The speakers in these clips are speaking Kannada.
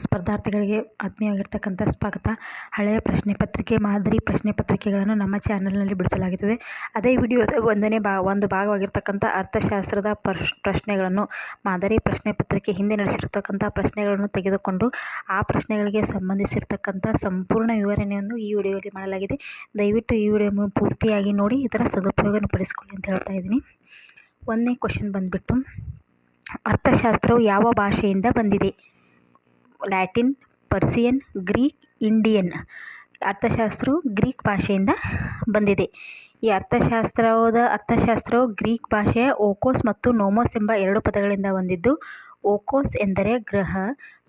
ಸ್ಪರ್ಧಾರ್ಥಿಗಳಿಗೆ ಆತ್ಮೀಯವಾಗಿರ್ತಕ್ಕಂಥ ಸ್ವಾಗತ. ಹಳೆಯ ಪ್ರಶ್ನೆ ಪತ್ರಿಕೆ, ಮಾದರಿ ಪ್ರಶ್ನೆ ಪತ್ರಿಕೆಗಳನ್ನು ನಮ್ಮ ಚಾನಲ್ನಲ್ಲಿ ಬಿಡಿಸಲಾಗುತ್ತದೆ. ಅದೇ ವಿಡಿಯೋದ ಒಂದು ಭಾಗವಾಗಿರ್ತಕ್ಕಂಥ ಅರ್ಥಶಾಸ್ತ್ರದ ಪ್ರಶ್ನೆಗಳನ್ನು, ಮಾದರಿ ಪ್ರಶ್ನೆ ಪತ್ರಿಕೆ ಹಿಂದೆ ನಡೆಸಿರ್ತಕ್ಕಂಥ ಪ್ರಶ್ನೆಗಳನ್ನು ತೆಗೆದುಕೊಂಡು ಆ ಪ್ರಶ್ನೆಗಳಿಗೆ ಸಂಬಂಧಿಸಿರ್ತಕ್ಕಂಥ ಸಂಪೂರ್ಣ ವಿವರಣೆಯನ್ನು ಈ ವಿಡಿಯೋದಲ್ಲಿ ಮಾಡಲಾಗಿದೆ. ದಯವಿಟ್ಟು ಈ ವಿಡಿಯೋ ಪೂರ್ತಿಯಾಗಿ ನೋಡಿ ಇದರ ಸದುಪಯೋಗ ಪಡಿಸಿಕೊಳ್ಳಿ ಅಂತ ಹೇಳ್ತಾ ಇದ್ದೀನಿ. ಒಂದನೇ ಕ್ವಶನ್ ಬಂದುಬಿಟ್ಟು, ಅರ್ಥಶಾಸ್ತ್ರವು ಯಾವ ಭಾಷೆಯಿಂದ ಬಂದಿದೆ? Latin, Persian, Greek, Indian. ಅರ್ಥಶಾಸ್ತ್ರವು ಗ್ರೀಕ್ ಭಾಷೆಯಿಂದ ಬಂದಿದೆ. ಈ ಅರ್ಥಶಾಸ್ತ್ರವು ಗ್ರೀಕ್ ಭಾಷೆಯ ಓಕೋಸ್ ಮತ್ತು ನೋಮೋಸ್ ಎಂಬ ಎರಡು ಪದಗಳಿಂದ ಬಂದಿದ್ದು, ಓಕೋಸ್ ಎಂದರೆ ಗೃಹ,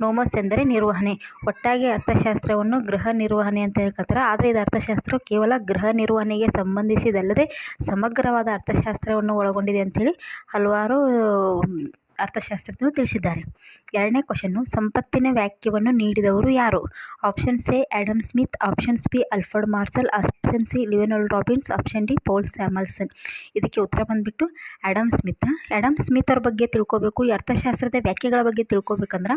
ನೋಮೋಸ್ ಎಂದರೆ ನಿರ್ವಹಣೆ. ಒಟ್ಟಾಗಿ ಅರ್ಥಶಾಸ್ತ್ರವನ್ನು ಗೃಹ ನಿರ್ವಹಣೆ ಅಂತ ಹೇಳ್ತಾರೆ. ಆದರೆ ಇದು ಅರ್ಥಶಾಸ್ತ್ರವು ಕೇವಲ ಗೃಹ ನಿರ್ವಹಣೆಗೆ ಸಂಬಂಧಿಸಿದಲ್ಲದೆ ಸಮಗ್ರವಾದ ಅರ್ಥಶಾಸ್ತ್ರವನ್ನು ಒಳಗೊಂಡಿದೆ ಅಂಥೇಳಿ ಹಲವಾರು ಅರ್ಥಶಾಸ್ತ್ರಜ್ಞರು ತಿಳಿಸಿದ್ದಾರೆ. ಎರಡನೇ ಕ್ವಶನ್ನು, ಸಂಪತ್ತಿನ ವ್ಯಾಖ್ಯೆಯನ್ನು ನೀಡಿದವರು ಯಾರು? Options A Adam Smith, options B Alfred Marshall, option C Lionel Robbins, option D Paul Samuelson. ಇದಕ್ಕೆ ಉತ್ತರ ಬಂದುಬಿಟ್ಟು ಆ್ಯಡಮ್ ಸ್ಮಿತ್. ಆ್ಯಡಮ್ ಸ್ಮಿತ್ ಅವ್ರ ಬಗ್ಗೆ ತಿಳ್ಕೊಬೇಕು, ಈ ಅರ್ಥಶಾಸ್ತ್ರದ ವ್ಯಾಖ್ಯೆಗಳ ಬಗ್ಗೆ ತಿಳ್ಕೊಬೇಕಂದ್ರೆ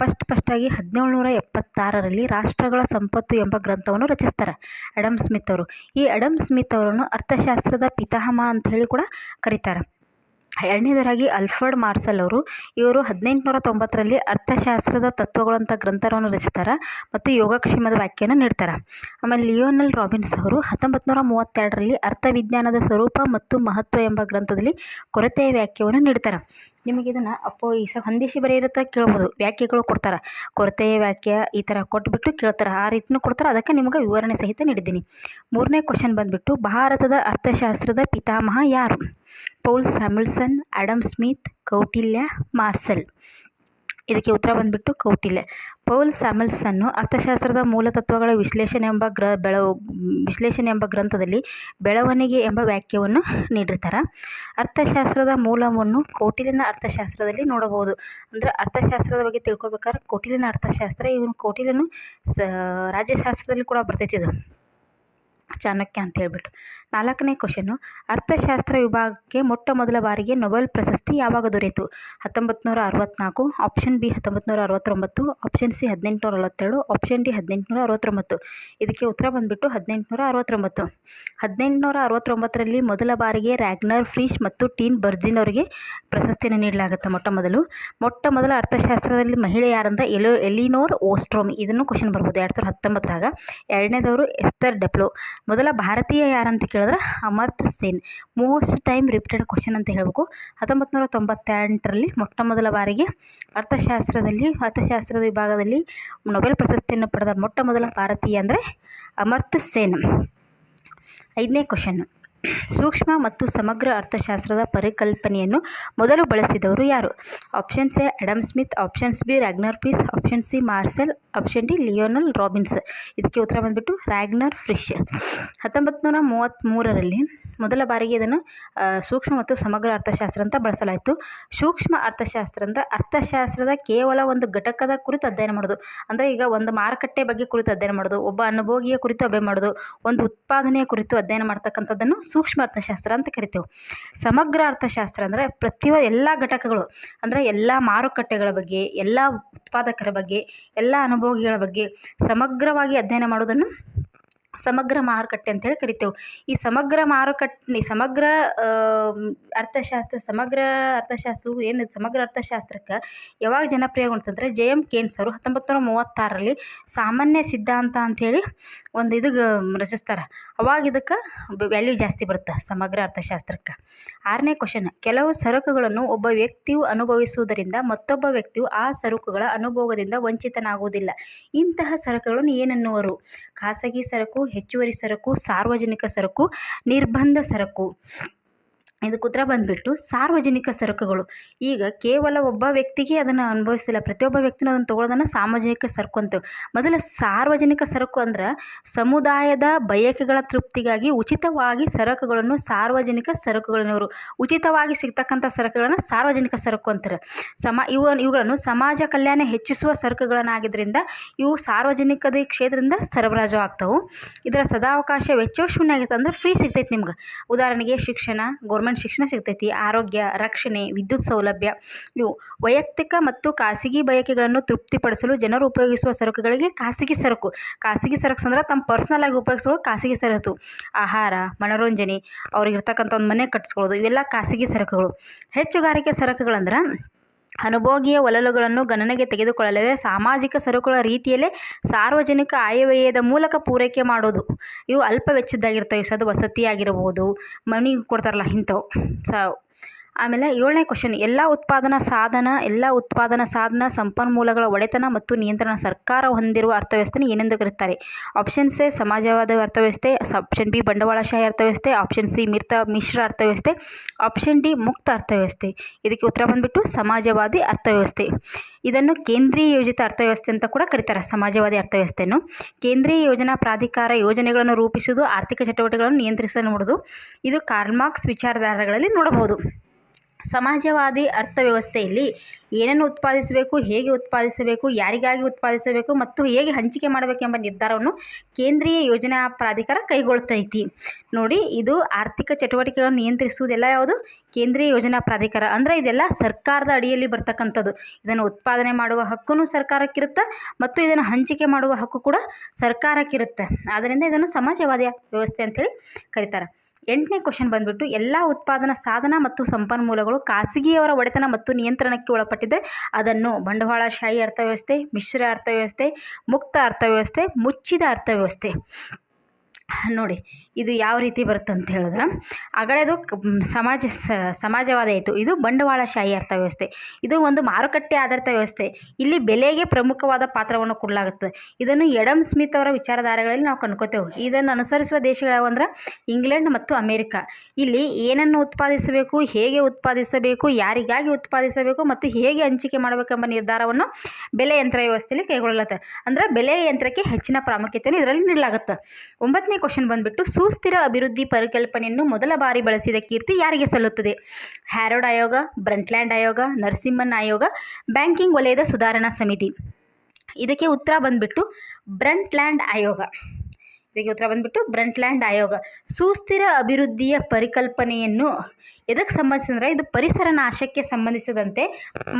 ಫಸ್ಟಾಗಿ 1776ರಲ್ಲಿ ರಾಷ್ಟ್ರಗಳ ಸಂಪತ್ತು ಎಂಬ ಗ್ರಂಥವನ್ನು ರಚಿಸ್ತಾರೆ ಆ್ಯಡಮ್ ಸ್ಮಿತ್ ಅವರು. ಈ ಆ್ಯಡಮ್ ಸ್ಮಿತ್ ಅವರನ್ನು ಅರ್ಥಶಾಸ್ತ್ರದ ಪಿತಾಮಹ ಅಂತ ಹೇಳಿ ಕೂಡ ಕರೀತಾರೆ. ಎರಡನೇದರಾಗಿ ಆಲ್ಫ್ರೆಡ್ ಮಾರ್ಸಲ್ ಅವರು, ಇವರು 1890ರಲ್ಲಿ ಅರ್ಥಶಾಸ್ತ್ರದ ತತ್ವಗಳು ಅಂತ ಗ್ರಂಥವನ್ನು ರಚಿಸ್ತಾರೆ ಮತ್ತು ಯೋಗಕ್ಷೇಮದ ವ್ಯಾಖ್ಯೆಯನ್ನು ನೀಡ್ತಾರೆ. ಆಮೇಲೆ ಲಿಯೋನೆಲ್ ರಾಬಿನ್ಸ್ ಅವರು 1932ರಲ್ಲಿ ಅರ್ಥವಿಜ್ಞಾನದ ಸ್ವರೂಪ ಮತ್ತು ಮಹತ್ವ ಎಂಬ ಗ್ರಂಥದಲ್ಲಿ ಕೊರತೆಯ ವ್ಯಾಖ್ಯೆಯನ್ನು ನೀಡ್ತಾರೆ. ನಿಮಗೆ ಇದನ್ನು ಹೊಂದಿಸಿ ಬರೆಯಿರುತ್ತೆ ಕೇಳ್ಬೋದು. ವ್ಯಾಖ್ಯೆಗಳು ಕೊಡ್ತಾರೆ, ಕೊರತೆಯ ವ್ಯಾಖ್ಯೆ ಈ ಥರ ಕೊಟ್ಬಿಟ್ಟು ಕೇಳ್ತಾರೆ, ಆ ರೀತಿಯೂ ಕೊಡ್ತಾರೆ. ಅದಕ್ಕೆ ನಿಮಗೆ ವಿವರಣೆ ಸಹಿತ ನೀಡಿದ್ದೀನಿ. ಮೂರನೇ ಕ್ವಶನ್ ಬಂದುಬಿಟ್ಟು, ಭಾರತದ ಅರ್ಥಶಾಸ್ತ್ರದ ಪಿತಾಮಹ ಯಾರು? Paul Samuelson, Adam Smith, Kautilya, Marshall. ಇದಕ್ಕೆ ಉತ್ತರ ಬಂದುಬಿಟ್ಟು ಕೌಟಿಲ್ಯ. ಪೌಲ್ ಸ್ಯಾಮ್ಯುಯಲ್ಸನ್ನು ಅರ್ಥಶಾಸ್ತ್ರದ ಮೂಲತತ್ವಗಳ ವಿಶ್ಲೇಷಣೆ ಎಂಬ ಗ್ರಂಥದಲ್ಲಿ ಬೆಳವಣಿಗೆ ಎಂಬ ವ್ಯಾಖ್ಯೆಯನ್ನು ನೀಡಿರ್ತಾರೆ. ಅರ್ಥಶಾಸ್ತ್ರದ ಮೂಲವನ್ನು ಕೌಟಿಲ್ಯನ ಅರ್ಥಶಾಸ್ತ್ರದಲ್ಲಿ ನೋಡಬಹುದು. ಅಂದರೆ ಅರ್ಥಶಾಸ್ತ್ರದ ಬಗ್ಗೆ ತಿಳ್ಕೊಬೇಕಾದ್ರೆ ಕೌಟಿಲ್ಯನ ಅರ್ಥಶಾಸ್ತ್ರ, ಇವನು ಕೌಟಿಲ್ಯನು ರಾಜ್ಯಶಾಸ್ತ್ರದಲ್ಲಿ ಕೂಡ ಬರ್ತೈತಿ ಇದು, ಚಾಣಕ್ಯ ಅಂತ ಹೇಳ್ಬಿಟ್ಟು. ನಾಲ್ಕನೇ ಕ್ವಶನ್ನು, ಅರ್ಥಶಾಸ್ತ್ರ ವಿಭಾಗಕ್ಕೆ ಮೊಟ್ಟ ಮೊದಲ ಬಾರಿಗೆ ನೊಬೆಲ್ ಪ್ರಶಸ್ತಿ ಯಾವಾಗ ದೊರೆಯಿತು? 1964, option B 1969, option C 1842, option D 1869. ಇದಕ್ಕೆ ಉತ್ತರ ಬಂದುಬಿಟ್ಟು 1869. 1869ರಲ್ಲಿ ಮೊದಲ ಬಾರಿಗೆ ರ್ಯಾಗ್ನರ್ ಫ್ರಿಶ್ ಮತ್ತು ಟೀನ್ ಬರ್ಜಿನ್ ಅವರಿಗೆ ಪ್ರಶಸ್ತಿಯನ್ನು ನೀಡಲಾಗುತ್ತೆ. ಮೊಟ್ಟ ಮೊದಲ ಅರ್ಥಶಾಸ್ತ್ರದಲ್ಲಿ ಮಹಿಳೆ ಯಾರಂದ ಎಲಿನೋರ್ ಓಸ್ಟ್ರೋಮ್. ಇದನ್ನು ಕ್ವಶನ್ ಬರ್ಬೋದು 2019ರಾಗ. ಎರಡನೇದವರು ಎಸ್ತರ್ ಡೆಪ್ಲೋ. ಮೊದಲ ಭಾರತೀಯ ಯಾರಂತ ಕೇಳಿದ್ರೆ Amartya Sen. Most time repeated question ಅಂತ ಹೇಳಬೇಕು. 1998ರಲ್ಲಿ ಮೊಟ್ಟ ಮೊದಲ ಬಾರಿಗೆ ಅರ್ಥಶಾಸ್ತ್ರದ ವಿಭಾಗದಲ್ಲಿ ನೊಬೆಲ್ ಪ್ರಶಸ್ತಿಯನ್ನು ಪಡೆದ ಮೊಟ್ಟ ಮೊದಲ ಭಾರತೀಯ ಅಂದರೆ ಅಮರ್ತ್ಯ ಸೇನ್. 5ನೇ ಕ್ವಶನ್ನು, ಸೂಕ್ಷ್ಮ ಮತ್ತು ಸಮಗ್ರ ಅರ್ಥಶಾಸ್ತ್ರದ ಪರಿಕಲ್ಪನೆಯನ್ನು ಮೊದಲು ಬಳಸಿದವರು ಯಾರು? Options A Adam Smith, options B Ragnar ಫ್ರಿಶ್, option C Marcel, option D Lionel Robbins. ಇದಕ್ಕೆ ಉತ್ತರ ಬಂದುಬಿಟ್ಟು ರ್ಯಾಗ್ನರ್ ಫ್ರಿಶ್. 1933ರಲ್ಲಿ ಮೊದಲ ಬಾರಿಗೆ ಇದನ್ನು ಸೂಕ್ಷ್ಮ ಮತ್ತು ಸಮಗ್ರ ಅರ್ಥಶಾಸ್ತ್ರ ಅಂತ ಬಳಸಲಾಯಿತು. ಸೂಕ್ಷ್ಮ ಅರ್ಥಶಾಸ್ತ್ರ ಅಂದರೆ ಅರ್ಥಶಾಸ್ತ್ರದ ಕೇವಲ ಒಂದು ಘಟಕದ ಕುರಿತು ಅಧ್ಯಯನ ಮಾಡೋದು. ಅಂದರೆ ಈಗ ಒಂದು ಮಾರುಕಟ್ಟೆ ಬಗ್ಗೆ ಕುರಿತು ಅಧ್ಯಯನ ಮಾಡೋದು, ಒಬ್ಬ ಅನುಭೋಗಿಯ ಕುರಿತು ಅಧ್ಯಯನ ಮಾಡೋದು, ಒಂದು ಉತ್ಪಾದನೆಯ ಕುರಿತು ಅಧ್ಯಯನ ಮಾಡ್ತಕ್ಕಂಥದ್ದನ್ನು ಸೂಕ್ಷ್ಮ ಅರ್ಥಶಾಸ್ತ್ರ ಅಂತ ಕರಿತೇವೆ. ಸಮಗ್ರ ಅರ್ಥಶಾಸ್ತ್ರ ಅಂದರೆ ಎಲ್ಲ ಘಟಕಗಳು, ಅಂದರೆ ಎಲ್ಲ ಮಾರುಕಟ್ಟೆಗಳ ಬಗ್ಗೆ, ಎಲ್ಲ ಉತ್ಪಾದಕರ ಬಗ್ಗೆ, ಎಲ್ಲ ಅನುಭೋಗಿಗಳ ಬಗ್ಗೆ ಸಮಗ್ರವಾಗಿ ಅಧ್ಯಯನ ಮಾಡೋದನ್ನು ಸಮಗ್ರ ಮಾರುಕಟ್ಟೆ ಅಂತೇಳಿ ಕರಿತೇವೆ. ಈ ಸಮಗ್ರ ಅರ್ಥಶಾಸ್ತ್ರವು ಏನು ಸಮಗ್ರ ಅರ್ಥಶಾಸ್ತ್ರಕ್ಕೆ ಯಾವಾಗ ಜನಪ್ರಿಯಗೊಂತಂದರೆ JM ಕೇನ್ಸ್ ಅವರು 1936ರಲ್ಲಿ ಸಾಮಾನ್ಯ ಸಿದ್ಧಾಂತ ಅಂಥೇಳಿ ಒಂದು ರಚಿಸ್ತಾರೆ. ಅವಾಗ ಇದಕ್ಕೆ ವ್ಯಾಲ್ಯೂ ಜಾಸ್ತಿ ಬರುತ್ತೆ ಸಮಗ್ರ ಅರ್ಥಶಾಸ್ತ್ರಕ್ಕೆ. 6ನೇ ಕ್ವಶನ್, ಕೆಲವು ಸರಕುಗಳನ್ನು ಒಬ್ಬ ವ್ಯಕ್ತಿಯು ಅನುಭವಿಸುವುದರಿಂದ ಮತ್ತೊಬ್ಬ ವ್ಯಕ್ತಿಯು ಆ ಸರಕುಗಳ ಅನುಭೋಗದಿಂದ ವಂಚಿತನಾಗುವುದಿಲ್ಲ. ಇಂತಹ ಸರಕುಗಳನ್ನು ಏನನ್ನುವರು? ಖಾಸಗಿ ಸರಕು, ಹೆಚ್ಚುವರಿ ಸರಕು, ಸಾರ್ವಜನಿಕ ಸರಕು, ನಿರ್ಬಂಧ ಸರಕು. ಇದಕ್ಕೆ ಉತ್ತರ ಬಂದುಬಿಟ್ಟು ಸಾರ್ವಜನಿಕ ಸರಕುಗಳು. ಈಗ ಕೇವಲ ಒಬ್ಬ ವ್ಯಕ್ತಿಗೆ ಅದನ್ನು ಅನುಭವಿಸ್ತಿಲ್ಲ, ಪ್ರತಿಯೊಬ್ಬ ವ್ಯಕ್ತಿನೂ ಅದನ್ನು ತೊಗೊಳ್ಳೋದನ್ನು ಸಾಮಾಜಿಕ ಸರಕು ಅಂತೇವೆ. ಮೊದಲ ಸಾರ್ವಜನಿಕ ಸರಕು ಅಂದ್ರೆ ಸಮುದಾಯದ ಬಯಕೆಗಳ ತೃಪ್ತಿಗಾಗಿ ಉಚಿತವಾಗಿ ಸರಕುಗಳನ್ನು ಸಾರ್ವಜನಿಕ ಸರಕುಗಳನ್ನವರು, ಉಚಿತವಾಗಿ ಸಿಗ್ತಕ್ಕಂಥ ಸರಕುಗಳನ್ನು ಸಾರ್ವಜನಿಕ ಸರಕು ಅಂತಾರೆ. ಇವುಗಳನ್ನು ಸಮಾಜ ಕಲ್ಯಾಣ ಹೆಚ್ಚಿಸುವ ಸರಕುಗಳನ್ನಾಗಿದ್ದರಿಂದ ಇವು ಸಾರ್ವಜನಿಕದ ಕ್ಷೇತ್ರದಿಂದ ಸರಬರಾಜು ಆಗ್ತವೆ. ಇದರ ಸದಾವಕಾಶ ವೆಚ್ಚವು ಶೂನ್ಯ ಆಗುತ್ತೆ, ಅಂದ್ರೆ ಫ್ರೀ ಸಿಗ್ತೈತೆ ನಿಮ್ಗೆ. ಉದಾಹರಣೆಗೆ ಶಿಕ್ಷಣ, ಗೌರ್ಮೆಂಟ್ ಗೌರ್ಮೆಂಟ್ ಶಿಕ್ಷಣ ಸಿಗ್ತೈತಿ. ಆರೋಗ್ಯ, ರಕ್ಷಣೆ, ವಿದ್ಯುತ್ ಸೌಲಭ್ಯ ಇವು ವೈಯಕ್ತಿಕ ಮತ್ತು ಖಾಸಗಿ ಬಯಕೆಗಳನ್ನು ತೃಪ್ತಿಪಡಿಸಲು ಜನರು ಉಪಯೋಗಿಸುವ ಸರಕುಗಳಿಗೆ ಖಾಸಗಿ ಸರಕು. ಖಾಸಗಿ ಸರಕು ಅಂದ್ರೆ ತಮ್ಮ ಪರ್ಸ್ನಲ್ ಆಗಿ ಉಪಯೋಗಿಸೋದು ಖಾಸಗಿ ಸರಕು. ಆಹಾರ, ಮನೋರಂಜನೆ, ಅವ್ರಿಗಿರ್ತಕ್ಕಂಥ ಒಂದು ಮನೆ ಕಟ್ಸ್ಕೊಳ್ಳೋದು ಇವೆಲ್ಲ ಖಾಸಗಿ ಸರಕುಗಳು. ಹೆಚ್ಚುಗಾರಿಕೆ ಸರಕುಗಳಂದ್ರೆ ಅನುಭೋಗಿಯ ಒಲಲುಗಳನ್ನು ಗಣನೆಗೆ ತೆಗೆದುಕೊಳ್ಳದೆ ಸಾಮಾಜಿಕ ಸರಕುಗಳ ರೀತಿಯಲ್ಲೇ ಸಾರ್ವಜನಿಕ ಆಯವ್ಯಯದ ಮೂಲಕ ಪೂರೈಕೆ ಮಾಡೋದು. ಇವು ಅಲ್ಪ ವೆಚ್ಚದ್ದಾಗಿರ್ತವೆ. ಅದು ವಸತಿ ಆಗಿರ್ಬೋದು, ಮನೆಗೆ ಕೊಡ್ತಾರಲ್ಲ ಇಂಥವು. ಆಮೇಲೆ 7ನೇ ಕ್ವಶನ್, ಎಲ್ಲ ಉತ್ಪಾದನಾ ಸಾಧನ ಸಂಪನ್ಮೂಲಗಳ ಒಡೆತನ ಮತ್ತು ನಿಯಂತ್ರಣ ಸರ್ಕಾರ ಹೊಂದಿರುವ ಅರ್ಥವ್ಯವಸ್ಥೆ ಏನೆಂದು ಕರೆಯುತ್ತಾರೆ? ಆಪ್ಷನ್ ಎ ಸಮಾಜವಾದ ಅರ್ಥವ್ಯವಸ್ಥೆ, ಆಪ್ಷನ್ ಬಿ ಬಂಡವಾಳಶಾಹಿ ಅರ್ಥವ್ಯವಸ್ಥೆ, ಆಪ್ಷನ್ ಸಿ ಮಿಶ್ರ ಅರ್ಥವ್ಯವಸ್ಥೆ, ಆಪ್ಷನ್ ಡಿ ಮುಕ್ತ ಅರ್ಥವ್ಯವಸ್ಥೆ. ಇದಕ್ಕೆ ಉತ್ತರ ಬಂದುಬಿಟ್ಟು ಸಮಾಜವಾದಿ ಅರ್ಥವ್ಯವಸ್ಥೆ. ಇದನ್ನು ಕೇಂದ್ರೀಯ ಯೋಜಿತ ಅರ್ಥವ್ಯವಸ್ಥೆ ಅಂತ ಕೂಡ ಕರೀತಾರೆ. ಸಮಾಜವಾದಿ ಅರ್ಥವ್ಯವಸ್ಥೆಯನ್ನು ಕೇಂದ್ರೀಯ ಯೋಜನಾ ಪ್ರಾಧಿಕಾರ ಯೋಜನೆಗಳನ್ನು ರೂಪಿಸುವುದು, ಆರ್ಥಿಕ ಚಟುವಟಿಕೆಗಳನ್ನು ನಿಯಂತ್ರಿಸಲು ಇದು ಕಾರ್ಲ್ ಮಾರ್ಕ್ಸ್ ವಿಚಾರಧಾರೆಗಳಲ್ಲಿ ನೋಡಬಹುದು. ಸಮಾಜವಾದಿ ಅರ್ಥವ್ಯವಸ್ಥೆಯಲ್ಲಿ ಏನನ್ನು ಉತ್ಪಾದಿಸಬೇಕು, ಹೇಗೆ ಉತ್ಪಾದಿಸಬೇಕು, ಯಾರಿಗಾಗಿ ಉತ್ಪಾದಿಸಬೇಕು ಮತ್ತು ಹೇಗೆ ಹಂಚಿಕೆ ಮಾಡಬೇಕೆಂಬ ನಿರ್ಧಾರವನ್ನು ಕೇಂದ್ರೀಯ ಯೋಜನಾ ಪ್ರಾಧಿಕಾರ ಕೈಗೊಳ್ತೈತಿ. ನೋಡಿ, ಇದು ಆರ್ಥಿಕ ಚಟುವಟಿಕೆಗಳನ್ನು ನಿಯಂತ್ರಿಸುವುದೆಲ್ಲ ಯಾವುದು? ಕೇಂದ್ರೀಯ ಯೋಜನಾ ಪ್ರಾಧಿಕಾರ. ಅಂದರೆ ಇದೆಲ್ಲ ಸರ್ಕಾರದ ಅಡಿಯಲ್ಲಿ ಬರ್ತಕ್ಕಂಥದ್ದು. ಇದನ್ನು ಉತ್ಪಾದನೆ ಮಾಡುವ ಹಕ್ಕೂ ಸರ್ಕಾರಕ್ಕಿರುತ್ತೆ ಮತ್ತು ಇದನ್ನು ಹಂಚಿಕೆ ಮಾಡುವ ಹಕ್ಕು ಕೂಡ ಸರ್ಕಾರಕ್ಕಿರುತ್ತೆ. ಆದ್ದರಿಂದ ಇದನ್ನು ಸಮಾಜವಾದಿ ವ್ಯವಸ್ಥೆ ಅಂತೇಳಿ ಕರೀತಾರೆ. 8ನೇ ಕ್ವಶನ್ ಬಂದುಬಿಟ್ಟು, ಎಲ್ಲ ಉತ್ಪಾದನಾ ಸಾಧನ ಮತ್ತು ಸಂಪನ್ಮೂಲಗಳು ಖಾಸಗಿಯವರ ಒಡೆತನ ಮತ್ತು ನಿಯಂತ್ರಣಕ್ಕೆ ಒಳಪಟ್ಟಿದ್ದರೆ ಅದನ್ನು ಬಂಡವಾಳಶಾಹಿ ಅರ್ಥವ್ಯವಸ್ಥೆ, ಮಿಶ್ರ ಅರ್ಥವ್ಯವಸ್ಥೆ, ಮುಕ್ತ ಅರ್ಥವ್ಯವಸ್ಥೆ, ಮುಚ್ಚಿದ ಅರ್ಥವ್ಯವಸ್ಥೆ. ನೋಡಿ, ಇದು ಯಾವ ರೀತಿ ಬರುತ್ತೆ ಅಂತ ಹೇಳಿದ್ರೆ, ಆಗಳೆದು ಸಮಾಜವಾದ ಆಯಿತು. ಇದು ಬಂಡವಾಳಶಾಹಿ ಅರ್ಥವ್ಯವಸ್ಥೆ. ಇದು ಒಂದು ಮಾರುಕಟ್ಟೆ ಆಧಾರಿತ ವ್ಯವಸ್ಥೆ. ಇಲ್ಲಿ ಬೆಲೆಗೆ ಪ್ರಮುಖವಾದ ಪಾತ್ರವನ್ನು ಕೊಡಲಾಗುತ್ತದೆ. ಇದನ್ನು ಎಡಮ್ ಸ್ಮಿತ್ ಅವರ ವಿಚಾರಧಾರೆಗಳಲ್ಲಿ ನಾವು ಕಂಡ್ಕೋತೇವೆ. ಇದನ್ನು ಅನುಸರಿಸುವ ದೇಶಗಳು ಯಾವಂದ್ರೆ ಇಂಗ್ಲೆಂಡ್ ಮತ್ತು ಅಮೇರಿಕ. ಇಲ್ಲಿ ಏನನ್ನು ಉತ್ಪಾದಿಸಬೇಕು, ಹೇಗೆ ಉತ್ಪಾದಿಸಬೇಕು, ಯಾರಿಗಾಗಿ ಉತ್ಪಾದಿಸಬೇಕು ಮತ್ತು ಹೇಗೆ ಹಂಚಿಕೆ ಮಾಡಬೇಕೆಂಬ ನಿರ್ಧಾರವನ್ನು ಬೆಲೆ ಯಂತ್ರ ವ್ಯವಸ್ಥೆಯಲ್ಲಿ ಕೈಗೊಳ್ಳಲಾಗುತ್ತೆ. ಅಂದರೆ ಬೆಲೆ ಯಂತ್ರಕ್ಕೆ ಹೆಚ್ಚಿನ ಪ್ರಾಮುಖ್ಯತೆಯನ್ನು ಇದರಲ್ಲಿ ನೀಡಲಾಗುತ್ತೆ. 9ನೇ ಕ್ವಶನ್ ಬಂದುಬಿಟ್ಟು, ಸುಸ್ಥಿರ ಅಭಿವೃದ್ಧಿ ಪರಿಕಲ್ಪನೆಯನ್ನು ಮೊದಲ ಬಾರಿ ಬಳಸಿದ ಕೀರ್ತಿ ಯಾರಿಗೆ ಸಲ್ಲುತ್ತದೆ? ಹ್ಯಾರೋಡ್ ಆಯೋಗ, ಬ್ರಂಟ್ಲ್ಯಾಂಡ್ ಆಯೋಗ, ನರಸಿಂಹನ್ ಆಯೋಗ, ಬ್ಯಾಂಕಿಂಗ್ ವಲಯದ ಸುಧಾರಣಾ ಸಮಿತಿ. ಇದಕ್ಕೆ ಉತ್ತರ ಬಂದುಬಿಟ್ಟು ಬ್ರಂಟ್ಲ್ಯಾಂಡ್ ಆಯೋಗ. ಬ್ರಂಟ್ಲ್ಯಾಂಡ್ ಆಯೋಗ ಸುಸ್ಥಿರ ಅಭಿವೃದ್ಧಿಯ ಪರಿಕಲ್ಪನೆಯನ್ನು ಎದಕ್ಕೆ ಸಂಬಂಧಿಸಿದ್ರೆ ಇದು ಪರಿಸರ ನಾಶಕ್ಕೆ ಸಂಬಂಧಿಸಿದಂತೆ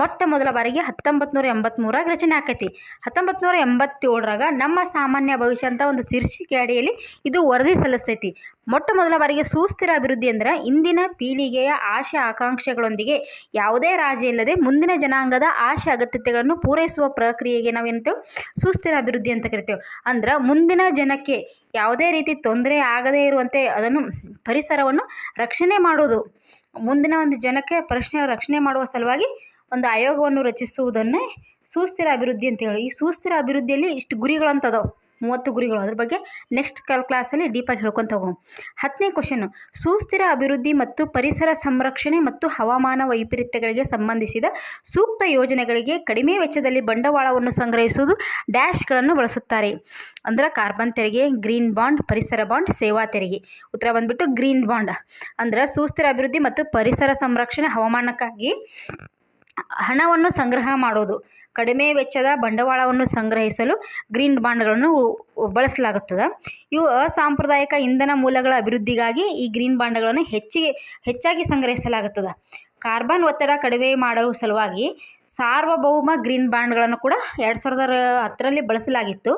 ಮೊಟ್ಟ ಮೊದಲ ಬಾರಿಗೆ 1983 ರಚನೆ ಆಕೈತಿ. 1987 ನಮ್ಮ ಸಾಮಾನ್ಯ ಭವಿಷ್ಯ ಅಂತ ಒಂದು ಶೀರ್ಷಿಕೆ ಅಡಿಯಲ್ಲಿ ಇದು ವರದಿ ಸಲ್ಲಿಸ್ತೈತಿ. ಮೊಟ್ಟ ಮೊದಲ ಬಾರಿಗೆ ಸುಸ್ಥಿರ ಅಭಿವೃದ್ಧಿ ಅಂದರೆ ಇಂದಿನ ಪೀಳಿಗೆಯ ಆಶೆ ಆಕಾಂಕ್ಷೆಗಳೊಂದಿಗೆ ಯಾವುದೇ ರಾಜಿ ಇಲ್ಲದೆ ಮುಂದಿನ ಜನಾಂಗದ ಆಶೆ ಅಗತ್ಯತೆಗಳನ್ನು ಪೂರೈಸುವ ಪ್ರಕ್ರಿಯೆಗೆ ನಾವೇನಂತೇವೆ? ಸುಸ್ಥಿರ ಅಭಿವೃದ್ಧಿ ಅಂತ ಕರಿತೇವೆ. ಅಂದ್ರೆ ಮುಂದಿನ ಜನಕ್ಕೆ ಯಾವುದೇ ರೀತಿ ತೊಂದರೆ ಆಗದೇ ಇರುವಂತೆ ಅದನ್ನು ಪರಿಸರವನ್ನು ರಕ್ಷಣೆ ಮಾಡೋದು, ಮುಂದಿನ ಒಂದು ಜನಕ್ಕೆ ರಕ್ಷಣೆ ಮಾಡುವ ಸಲುವಾಗಿ ಒಂದು ಆಯೋಗವನ್ನು ರಚಿಸುವುದನ್ನೇ ಸುಸ್ಥಿರ ಅಭಿವೃದ್ಧಿ ಅಂತ ಹೇಳಿ. ಈ ಸುಸ್ಥಿರ ಅಭಿವೃದ್ಧಿಯಲ್ಲಿ ಇಷ್ಟು ಗುರಿಗಳಂತದವು, 30 ಗುರಿಗಳು. ಅದ್ರ ಬಗ್ಗೆ ನೆಕ್ಸ್ಟ್ ಕ್ಲಾಸಲ್ಲಿ ಡೀಪಾಗಿ ಹೇಳ್ಕೊತ ಹೋಗೋಣ. 10ನೇ ಕ್ವಶನ್, ಸುಸ್ಥಿರ ಅಭಿವೃದ್ಧಿ ಮತ್ತು ಪರಿಸರ ಸಂರಕ್ಷಣೆ ಮತ್ತು ಹವಾಮಾನ ವೈಪರೀತ್ಯಗಳಿಗೆ ಸಂಬಂಧಿಸಿದ ಸೂಕ್ತ ಯೋಜನೆಗಳಿಗೆ ಕಡಿಮೆ ವೆಚ್ಚದಲ್ಲಿ ಬಂಡವಾಳವನ್ನು ಸಂಗ್ರಹಿಸುವುದು ಡ್ಯಾಶ್ಗಳನ್ನು ಬಳಸುತ್ತಾರೆ. ಅಂದ್ರೆ ಕಾರ್ಬನ್ ತೆರಿಗೆ, ಗ್ರೀನ್ ಬಾಂಡ್, ಪರಿಸರ ಬಾಂಡ್, ಸೇವಾ ತೆರಿಗೆ. ಉತ್ತರ ಬಂದ್ಬಿಟ್ಟು ಗ್ರೀನ್ ಬಾಂಡ್. ಅಂದ್ರೆ ಸುಸ್ಥಿರ ಅಭಿವೃದ್ಧಿ ಮತ್ತು ಪರಿಸರ ಸಂರಕ್ಷಣೆ ಹವಾಮಾನಕ್ಕಾಗಿ ಹಣವನ್ನು ಸಂಗ್ರಹ ಮಾಡೋದು. ಕಡಿಮೆ ವೆಚ್ಚದ ಬಂಡವಾಳವನ್ನು ಸಂಗ್ರಹಿಸಲು ಗ್ರೀನ್ ಬಾಂಡ್ಗಳನ್ನು ಬಳಸಲಾಗುತ್ತದೆ. ಇವು ಅಸಾಂಪ್ರದಾಯಿಕ ಇಂಧನ ಮೂಲಗಳ ಅಭಿವೃದ್ಧಿಗಾಗಿ ಈ ಗ್ರೀನ್ ಬಾಂಡ್ಗಳನ್ನು ಹೆಚ್ಚಾಗಿ ಸಂಗ್ರಹಿಸಲಾಗುತ್ತದೆ. ಕಾರ್ಬನ್ ಒತ್ತಡ ಕಡಿಮೆ ಮಾಡಲು ಸಲುವಾಗಿ ಸಾರ್ವಭೌಮ ಗ್ರೀನ್ ಬಾಂಡ್ಗಳನ್ನು ಕೂಡ 2010ರಲ್ಲಿ ಬಳಸಲಾಗಿತ್ತು.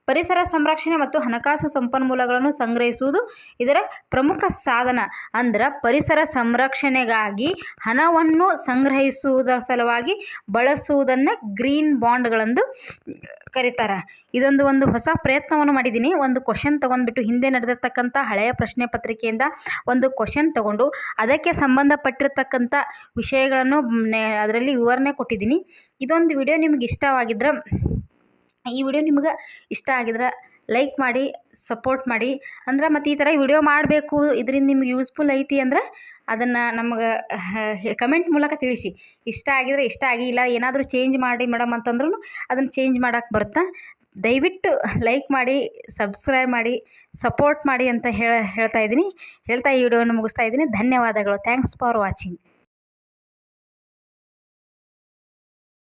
ಪರಿಸರ ಸಂರಕ್ಷಣೆ ಮತ್ತು ಹಣಕಾಸು ಸಂಪನ್ಮೂಲಗಳನ್ನು ಸಂಗ್ರಹಿಸುವುದು ಇದರ ಪ್ರಮುಖ ಸಾಧನ. ಅಂದ್ರೆ ಪರಿಸರ ಸಂರಕ್ಷಣೆಗಾಗಿ ಹಣವನ್ನು ಸಂಗ್ರಹಿಸುವುದರ ಸಲುವಾಗಿ ಬಳಸುವುದನ್ನು ಗ್ರೀನ್ ಬಾಂಡ್ಗಳೆಂದು ಕರೀತಾರೆ. ಒಂದು ಹೊಸ ಪ್ರಯತ್ನವನ್ನು ಮಾಡಿದ್ದೀನಿ. ಒಂದು ಕ್ವಶನ್ ತೊಗೊಂಡ್ಬಿಟ್ಟು ಹಿಂದೆ ನಡೆದಿರ್ತಕ್ಕಂಥ ಹಳೆಯ ಪ್ರಶ್ನೆ ಪತ್ರಿಕೆಯಿಂದ ಒಂದು ಕ್ವಶನ್ ತೊಗೊಂಡು ಅದಕ್ಕೆ ಸಂಬಂಧಪಟ್ಟಿರ್ತಕ್ಕಂಥ ವಿಷಯಗಳನ್ನು ಅದರಲ್ಲಿ ವಿವರಣೆ ಕೊಟ್ಟಿದ್ದೀನಿ. ಇದೊಂದು ವಿಡಿಯೋ ನಿಮ್ಗೆ ಇಷ್ಟವಾಗಿದ್ರೆ, ಈ ವಿಡಿಯೋ ನಿಮ್ಗೆ ಇಷ್ಟ ಆಗಿದ್ರೆ ಲೈಕ್ ಮಾಡಿ, ಸಪೋರ್ಟ್ ಮಾಡಿ. ಅಂದ್ರೆ ಮತ್ತು ಈ ಥರ ವಿಡಿಯೋ ಮಾಡಬೇಕು, ಇದರಿಂದ ನಿಮ್ಗೆ ಯೂಸ್ಫುಲ್ ಐತಿ ಅಂದ್ರೆ ಅದನ್ನು ನಮಗೆ ಕಮೆಂಟ್ ಮೂಲಕ ತಿಳಿಸಿ. ಇಷ್ಟ ಆಗಿದ್ರೆ ಇಷ್ಟ ಆಗಿಲ್ಲ, ಏನಾದರೂ ಚೇಂಜ್ ಮಾಡಿ ಮೇಡಮ್ ಅಂತಂದ್ರೂ ಅದನ್ನು ಚೇಂಜ್ ಮಾಡೋಕ್ಕೆ ಬರುತ್ತಾ. ದಯವಿಟ್ಟು ಲೈಕ್ ಮಾಡಿ, ಸಬ್ಸ್ಕ್ರೈಬ್ ಮಾಡಿ, ಸಪೋರ್ಟ್ ಮಾಡಿ ಅಂತ ಹೇಳ್ತಾ ಈ ವಿಡಿಯೋವನ್ನು ಮುಗಿಸ್ತಾ ಇದ್ದೀನಿ. ಧನ್ಯವಾದಗಳು. Thanks for watching.